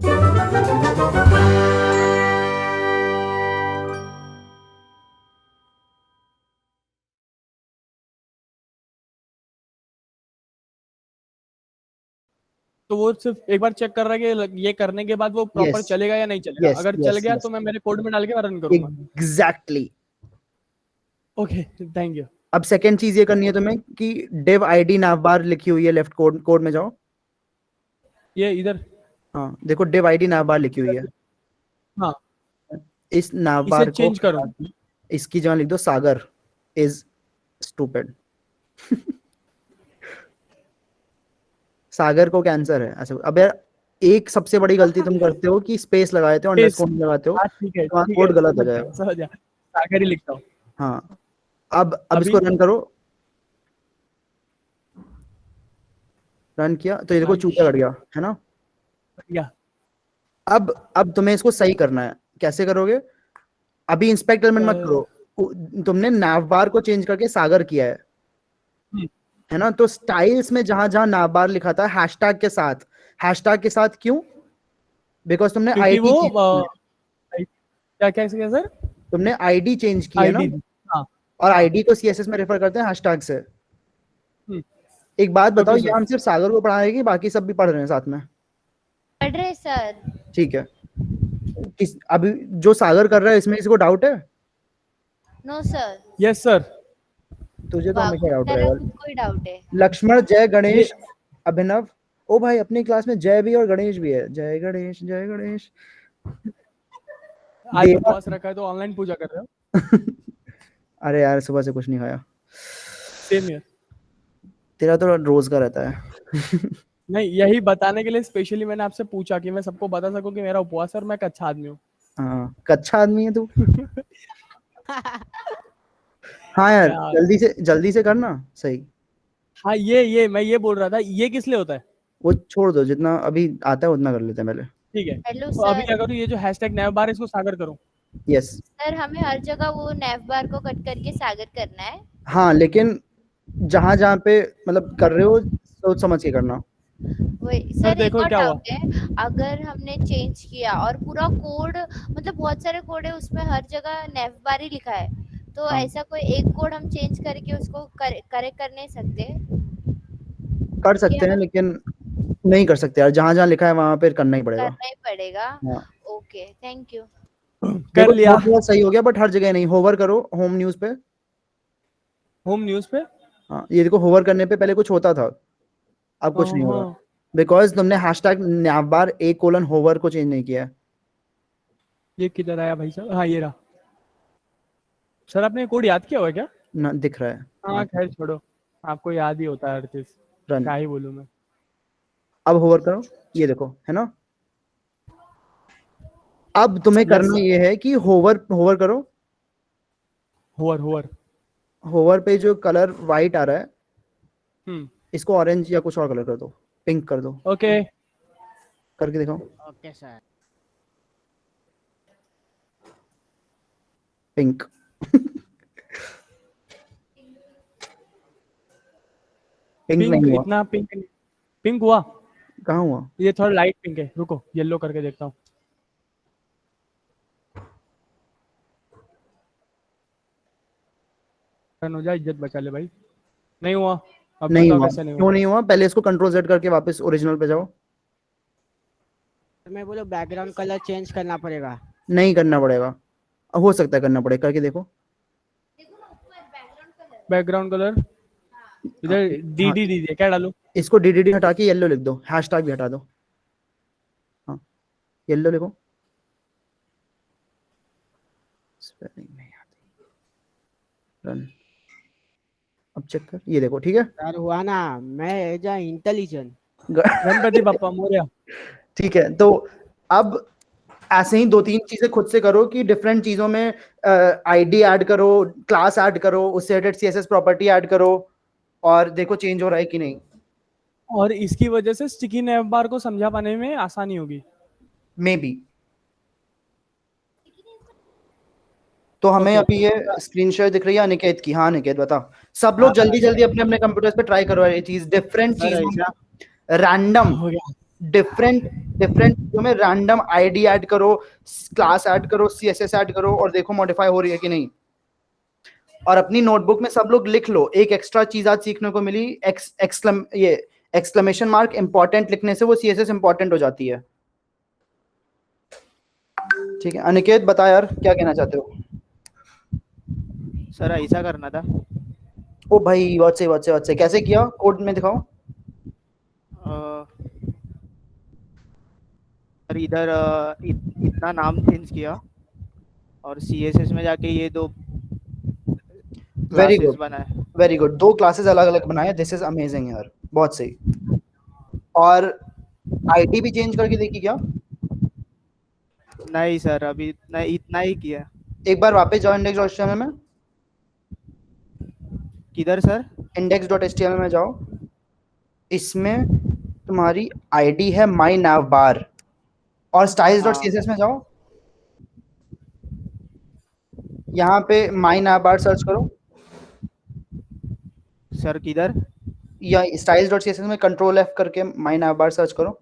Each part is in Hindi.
तो वो सिर्फ एक बार चेक कर रहा है कि ये करने के बाद वो प्रॉपर यस चलेगा या नहीं चलेगा। यस अगर चल यस गया यस तो मैं मेरे कोड में डाल के रन करूंगा। एग्जैक्टली। Okay, thank you. अब सेकेंड चीज ये करनी है तुम्हें कि div id navbar लिखी हुई है लेफ्ट कोड में जाओ। ये इधर। हाँ देखो div id navbar लिखी हुई है। हाँ, इस इसे navbar को चेंज करूं। इसकी जगह लिख दो सागर इज स्टूपिड। सागर को कैंसर है ऐसे। अब यार एक सबसे बड़ी गलती तुम करते हो कि स्पेस लगाते हो, स्पेस। अंडरस्कोर लगाते हो, हाँ ठीक है, तो ठीक है, कोड गलत हो समझ जाएगा। गया, समझ गया। सागर ही लिखता हूँ। हाँ अब अभी इसको रन करो। रन किया तो ये देखो नाइस। चूतिया कट गया है ना। बढ़िया। अब तुम्हें इसको सही करना है। कैसे करोगे? अभी इंस्पेक्ट एलिमेंट मत करो। तुमने नावबार को चेंज करके सागर किया है ना। तो स्टाइल्स में जहां जहां नावबार लिखा था हैशटैग के साथ, हैशटैग के साथ क्यों? बिकॉज तुमने क्योंकि आईडी वो चेंज की है। क्या क्या क्या सर? तुमने आईडी चेंज की है ना। आईडी। हाँ। और हाँ। आईडी को सीएसएस में रेफर करते हैं हैशटैग से। हम्म, एक बात बताओ, ओके ये सर। हम सिर्फ सागर को पढ़ा रहे हैं कि बाकी सब भी पढ़ रहे हैं साथ में? पढ़ रहे सर। ठीक है। अभी जो सागर कर रहा है इसमें किसी को डाउट है? No sir. Yes sir. तुझे तो हमेशा डाउट मेरा रहेगा। खुद को ही डाउट है। लक्ष्मण, जय ये गणेश, अभिनव। ओ भाई अपनी क्लास में जय भी और गणेश भी है। जय गणेश जय गणेश। आज देवा उपवास रखा है तो ऑनलाइन पूजा कर रहे हो? अरे यार सुबह से कुछ नहीं खाया। Same year. तेरा तो रोज का रहता है। नहीं, यही बताने के लिए स्पेशली मैंने आपसे पूछा कि मैं सबको बता सकूं कि मेरा उपवास है और मैं एक अच्छा आदमी हूँ। हाँ कच्चा आदमी है तू। हाँ यार यार। जल्दी से करना सही। हाँ, ये मैं ये बोल रहा था, ये किस लिए होता है? वो छोड़ दो, जितना अभी आता है उतना कर लेते हैं पहले। ठीक है। हेलो तो अभी क्या सर। करूँ, ये जो हैशटैग नया बार इसको सागर करूँ? यस। सर हमें हर जगह वो नैव बार को कट करके सागर करना है। हाँ लेकिन जहां जहां पे मतलब कर रहे हो सोच समझ के करना। वही सर सर, एक देखो और क्या हुआ। डाउट है। अगर हमने चेंज किया और पूरा कोड, मतलब बहुत सारे कोड है उसमें हर जगह नैव बार ही लिखा है, तो हाँ ऐसा कोई एक कोड हम चेंज करके उसको करेक्ट कर नहीं सकते? कर सकते हैं क्या लेकिन नहीं कर सकते यार, जहां जहां लिखा है वहां पे करना ही पड़ेगा। करना ही पड़ेगा? हाँ ओके, थैंक यू। कर देखो लिया। थोड़ा सही हो गया बट हर जगह नहीं। होवर करो होम न्यूज पे। होम न्यूज पे। हाँ ये देखो होवर करने पे पहले कुछ होता था, अब कुछ नहीं होगा। हाँ, बिकॉज तुमने हैशटैग नावबार ए कोलन होवर को चेंज नहीं किया है। ये किधर आया भाई साहब? हाँ, ये रहा। सर आपने कोड याद किया हुआ है क्या? ना दिख रहा है। हाँ खैर छोड़ो, आपको याद ही होता है हर चीज। रन। क्या ही बोलूं मैं। अब होवर करो, ये देखो है ना। अब तुम्हें यस करना सर। ये है कि होवर होवर करो। Hover hover. होवर पे जो कलर वाइट आ रहा है हम्म। इसको ऑरेंज या कुछ और कलर कर दो, पिंक कर दो। ओके। करके दिखाओ। Okay sir. Pink. Pink pink नहीं हुआ। इतना पिंक नहीं। पिंक हुआ। कहाँ हुआ? ये थोड़ा लाइट पिंक है, रुको येलो करके देखता हूँ। टर्न हो जाए, इज्जत बचा ले भाई। नहीं हुआ। अब नहीं बताओ हुआ कैसे नहीं हुआ। क्यों नहीं हुआ? पहले इसको कंट्रोल जेड करके वापस ओरिजिनल पे जाओ। मैं बोलो बैकग्राउंड कलर चेंज करना पड़ेगा। नहीं करना पड़ेगा, हो सकता है करना पड़े, करके देखो। बैकग्राउंड कलर हाँ, इधर डी हाँ डी डी क्या डालू? इसको डीडीडी हटा के येलो लिख दो, हैशटैग भी हटा दो। हाँ येलो लिखो। स्पेलिंग नहीं आती। रन। अब चेक कर, ये देखो ठीक है। सर हुआ ना, मैं as a intelligent. Ganpati Bappa Morya. ठीक है तो अब ऐसे ही दो तीन चीजें खुद से करो कि डिफरेंट चीजों में आईडी ऐड करो, क्लास ऐड करो, उससे रिलेटेड सीएसएस प्रॉपर्टी ऐड करो और देखो चेंज हो रहा है कि नहीं। और इसकी वजह से स्टिकी नैव बार को समझा पाने में आसानी होगी। May be. तो हमें ओके। अभी ये स्क्रीन शेयर दिख रही है अनिकेत की। हाँ अनिकेत बता। सब लोग जल्दी जल्दी अपने अपने कंप्यूटर्स पे ट्राई करो ये चीज, डिफरेंट सर चीजों ऐसा में रैंडम हो गया। डिफरेंट डिफरेंट में रैंडम आईडी ऐड करो, क्लास ऐड करो, सीएसएस ऐड करो और देखो मॉडिफाई हो रही है कि नहीं। और अपनी नोटबुक में सब लोग लिख लो। एक एक्स्ट्रा चीज आज सीखने को मिली, ये एक्सक्लेमेशन मार्क इंपॉर्टेंट लिखने से वो सीएसएस इंपॉर्टेंट हो जाती है। ठीक है अनिकेत बता यार क्या कहना चाहते हो। सर ऐसा करना था। ओ भाई बहुत सही कैसे किया, कोड में दिखाओ। सर इधर इतना नाम चेंज किया और सीएसएस में जाके ये दो वेरी क्लासेस गुड बनाए। वेरी गुड, 2 क्लासेस अलग अलग बनाए, दिस इज अमेजिंग यार, बहुत सही। और आईडी भी चेंज करके देखी क्या। नहीं सर अभी इतना ही किया। एक बार वापस जाओ index.html में, किधर सर। index.html में जाओ, इसमें तुम्हारी आईडी है माई nav बार, और styles.css में जाओ, यहाँ पे माई nav बार सर्च करो, सर किधर। या styles.css में कंट्रोल F करके माई nav बार सर्च करो।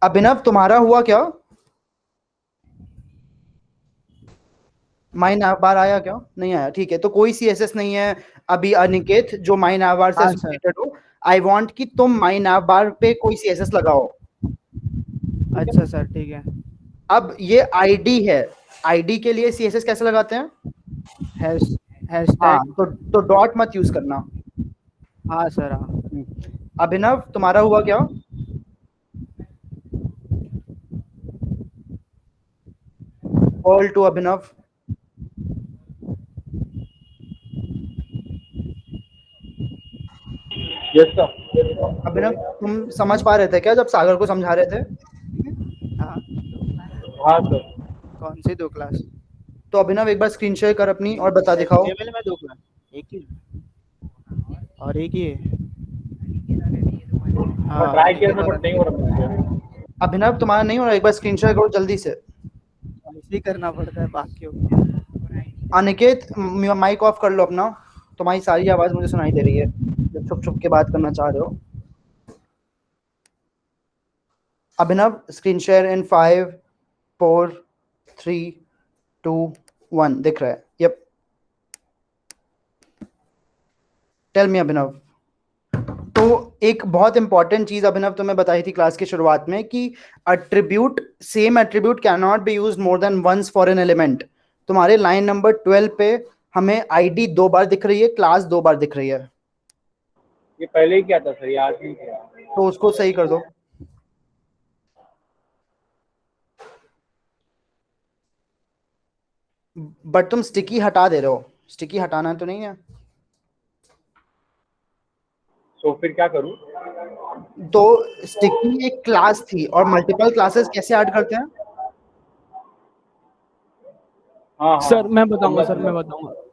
अभिनव तुम्हारा हुआ क्या, माई nav बार आया क्या, नहीं आया, ठीक है तो कोई सीएसएस नहीं है अभी। अनिकेत जो माई nav बार से हाँ, एसोसिएटेड हो, आई वांट कि तुम माई nav बार पे कोई सीएसएस लगाओ। अच्छा सर ठीक है। अब ये आईडी है, आईडी के लिए सीएसएस कैसे लगाते हैं, हैशटैग। हाँ तो डॉट मत यूज करना। हाँ सर हाँ। अभिनव तुम्हारा हुआ क्या, all to Abhinav. Yes sir. Abhinav तुम समझ पा रहे थे क्या जब सागर को समझा रहे थे। हाँ हाँ सर। कौन सी दो क्लास। तो अभिनव एक बार स्क्रीन शेयर कर अपनी और बता दिखाओ। HTML में दो क्लास, एक ही और एक ही है। हाँ ट्राई किया था बट नहीं हो रहा मुझसे। अभिनव तुम्हारा नहीं हो रहा, एक बार स्क्रीन शेयर करो जल्दी से। ऐसे ही करना पड़ता है बाकी। अनिकेत माइक ऑफ कर लो अपना, तुम्हारी सारी आवाज मुझे सुनाई दे रही है जब छुप छुप के बात करना चाह रहे हो। अभिनव स्क्रीन शेयर इन 5 4 3 2 1 दिख रहा है। यप टेल मी अभिनव। तो एक बहुत इंपॉर्टेंट चीज अभिनव तुम्हें बताई थी क्लास की शुरुआत में कि same attribute cannot be used more than once for an element. तुम्हारे लाइन नंबर 12 पे हमें आईडी 2 बार दिख रही है, क्लास 2 बार दिख रही है। ये पहले ही क्या था सर, याद नहीं किया। तो उसको सही कर दो। बट तुम स्टिकी हटा दे रहे हो, स्टिकी हटाना तो नहीं है। तो फिर क्या करूँ। तो स्टिकी एक क्लास थी और मल्टीपल क्लासेस कैसे ऐड करते हैं। हाँ सर मैं बताऊंगा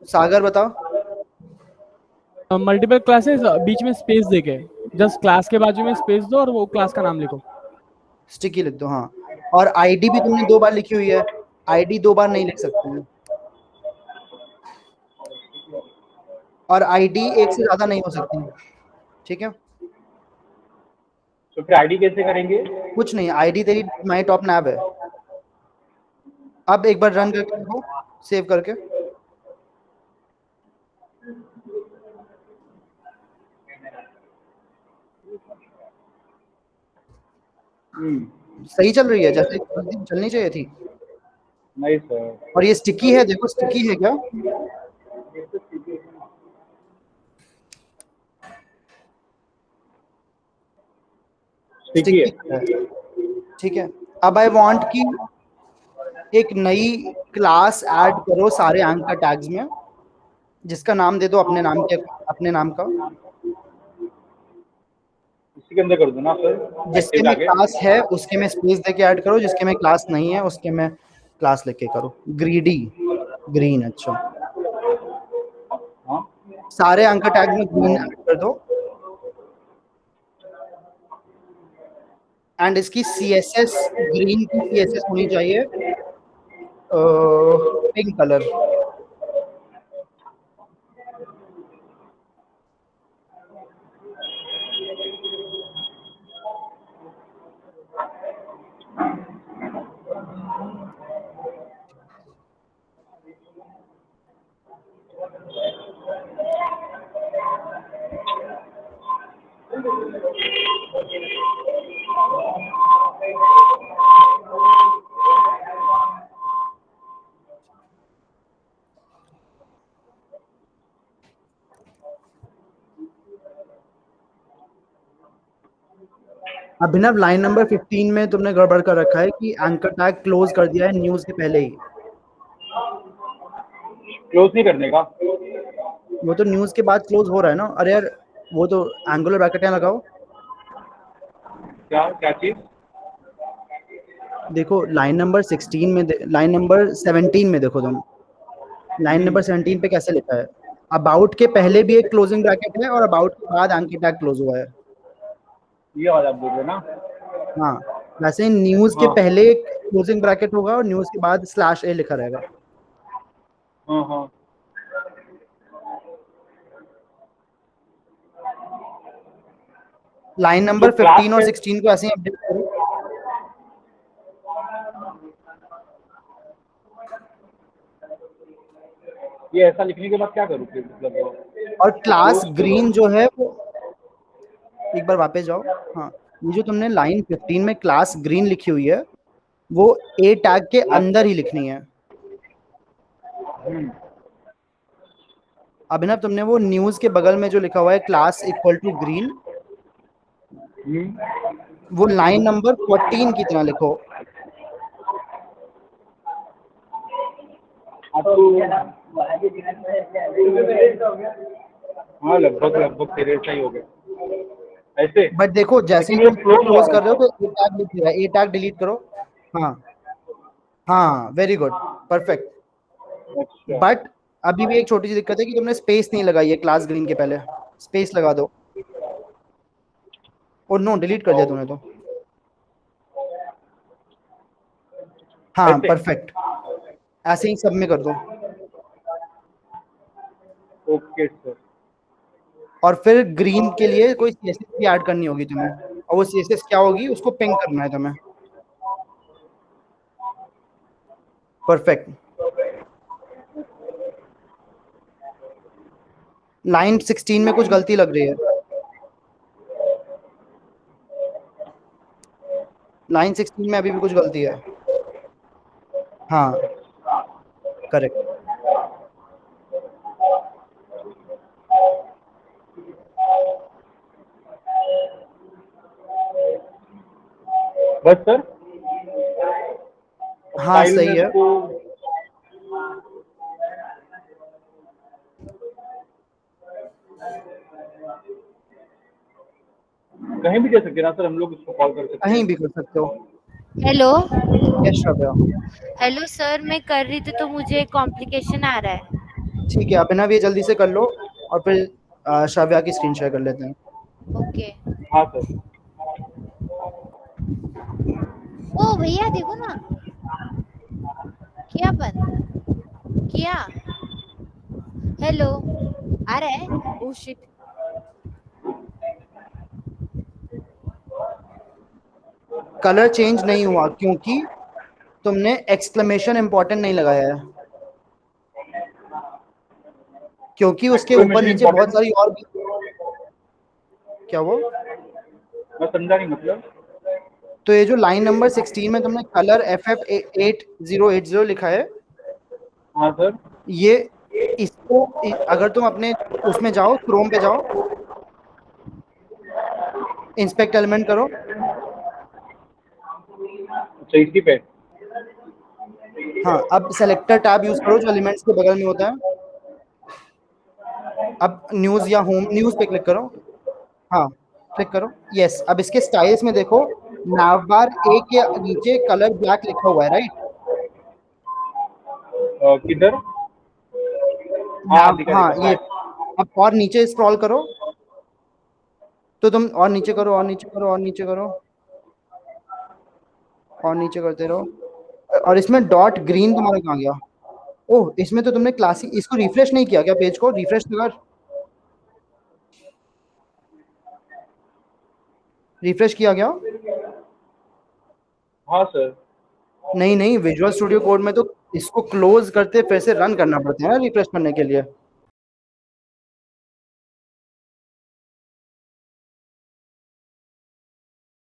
सागर बताओ। मल्टीपल क्लासेस बीच में स्पेस देके जस्ट क्लास के बाजू में स्पेस दो और वो क्लास का नाम लिखो। स्टिकी लिख दो हाँ। और आईडी भी तुमने 2 बार लिखी हुई है, आईडी 2 बार नहीं लिख सकते हैं, और आईडी एक से ज्यादा नहीं हो सकती। ठीक है तो फिर आईडी कैसे करेंगे। कुछ नहीं, आईडी तेरी माई टॉप नैब है। अब एक बार रन करके देखो सेव करके। सही चल रही है जैसे चलनी चाहिए थी। नहीं सर। और ये स्टिकी है, देखो स्टिकी है क्या। स्टिकी है। ठीक है अब आई वांट कि एक नई क्लास ऐड करो सारे एंकर टैग्स में, जिसका नाम दे दो अपने नाम का। इसी के अंदर कर दो ना सर। जिसके में क्लास है उसके में स्पेस देके ऐड करो, जिसके में क्लास नहीं है उसके में क्लास लेके करो। ग्रीडी ग्रीन, अच्छा हाँ सारे एंकर टैग में ग्रीन ऐड कर दो। एंड इसकी सीएसएस ग्रीन की सीएसएस होनी चाहिए पिंक कलर। अभिनव, लाइन नंबर 15 में तुमने गड़बड़ कर रखा है कि एंकर टैग क्लोज कर दिया है न्यूज के पहले ही। क्लोज नहीं करने का? वो तो न्यूज के बाद क्लोज हो रहा है ना। अरे यार, वो तो एंगुलर ब्रैकेट यहाँ लगाओ। क्या क्या चीज? देखो लाइन नंबर 16 में, लाइन नंबर 17 में देखो तुम। लाइन नंबर 17 पे कैसे लिखा है? अबाउट के पहले भी एक क्लोजिंग ब्रैकेट है और अबाउट के बाद एंकर टैग क्लोज हुआ है। ये वाला आप बोल रहे हो ना? हाँ, वैसे न्यूज के हाँ। पहले एक क्लोजिंग ब्रैकेट होगा और न्यूज के बाद /a लिखा रहेगा। हाँ हाँ। लाइन नंबर तो class 15 और के- 16 को ऐसे ही अपडेट करो। ये ऐसा लिखने के बाद क्या करूँ फिर? मतलब और क्लास close ग्रीन जो है वो, एक बार वापस जाओ। हाँ, ये जो तुमने लाइन 15 में क्लास ग्रीन लिखी हुई है वो ए टैग के अंदर ही लिखनी है। अभिनव, तुमने वो न्यूज के बगल में जो लिखा हुआ है क्लास इक्वल टू ग्रीन, वो लाइन नंबर 14 की तरह लिखो। हाँ, लगभग लगभग तेरे सही हो गया ऐसे। बट देखो जैसे ही लेकिन तुम ये close क्लोज हो कर रहा रहे हो तो ए टैग लिख रहा है, ए टैग डिलीट करो। हाँ हाँ, वेरी गुड, परफेक्ट। अच्छा। बट अभी भी एक छोटी सी दिक्कत है कि तुमने स्पेस नहीं लगाई है क्लास ग्रीन के पहले। स्पेस लगा दो। और नो, डिलीट कर दिया तूने तो। हाँ, ऐसे? परफेक्ट। ऐसे ही सब में कर दो। Okay sir. और फिर ग्रीन के लिए कोई CSS भी ऐड करनी होगी तुम्हें, और वो CSS क्या होगी उसको पिंग करना है तुम्हें। परफेक्ट। लाइन 16 में कुछ गलती लग रही है। लाइन 16 में अभी भी कुछ गलती है। हाँ, करेक्ट। बस सर। हाँ, Style सही में है। तो कहीं भी दे सकते हैं ना सर, हम लोग इसको कॉल कर सकते कहीं हैं। भी कर सकते हो। Hello yes Shravya. Hello sir, मैं कर रही थी तो मुझे कॉम्प्लिकेशन आ रहा है। ठीक है, अभिनव ये जल्दी से कर लो और फिर श्राव्या की स्क्रीन शेयर कर लेते हैं। ओके। हाँ सर। ओ भैया देखो ना, किया बंद किया। हेलो, आ रहा है? Oh shit. कलर चेंज नहीं हुआ क्योंकि तुमने एक्सक्लेमेशन इंपॉर्टेंट नहीं लगाया है, क्योंकि उसके ऊपर Exclamation नीचे बहुत important? सारी और भी। क्या वो? मैं समझा नहीं मतलब। तो ये जो लाइन नंबर 16 में तुमने कलर FF8080 लिखा है, हाँ सर। ये इसको अगर तुम अपने उसमें जाओ, क्रोम पे जाओ, इंस्पेक्ट एलिमेंट करो। अच्छा, इसी पे। हाँ, अब सेलेक्टर टैब यूज करो जो एलिमेंट्स के बगल में होता है। अब न्यूज या होम, न्यूज पे क्लिक करो। हाँ, क्लिक करो। यस, अब इसके स्टाइल्स में देखो, नावबार ए के नीचे कलर ब्लैक लिखा हुआ है, राइट? किधर? हाँ, दिखा हाँ, दिखा। ये। अब और नीचे स्क्रॉल करो, तो तुम और नीचे करो, और नीचे करो, और नीचे करो, और नीचे करते रहो। और इसमें डॉट ग्रीन तुम्हारा कहाँ गया? ओह, इसमें तो तुमने क्लासिक, इसको रिफ्रेश नहीं किया क्या? पेज को रिफ्रेश कर, रिफ्रेश किया गया? हाँ सर। नहीं नहीं, विजुअल स्टूडियो कोड में तो इसको क्लोज करते फिर से रन करना पड़ता है ना रिफ्रेश करने के लिए।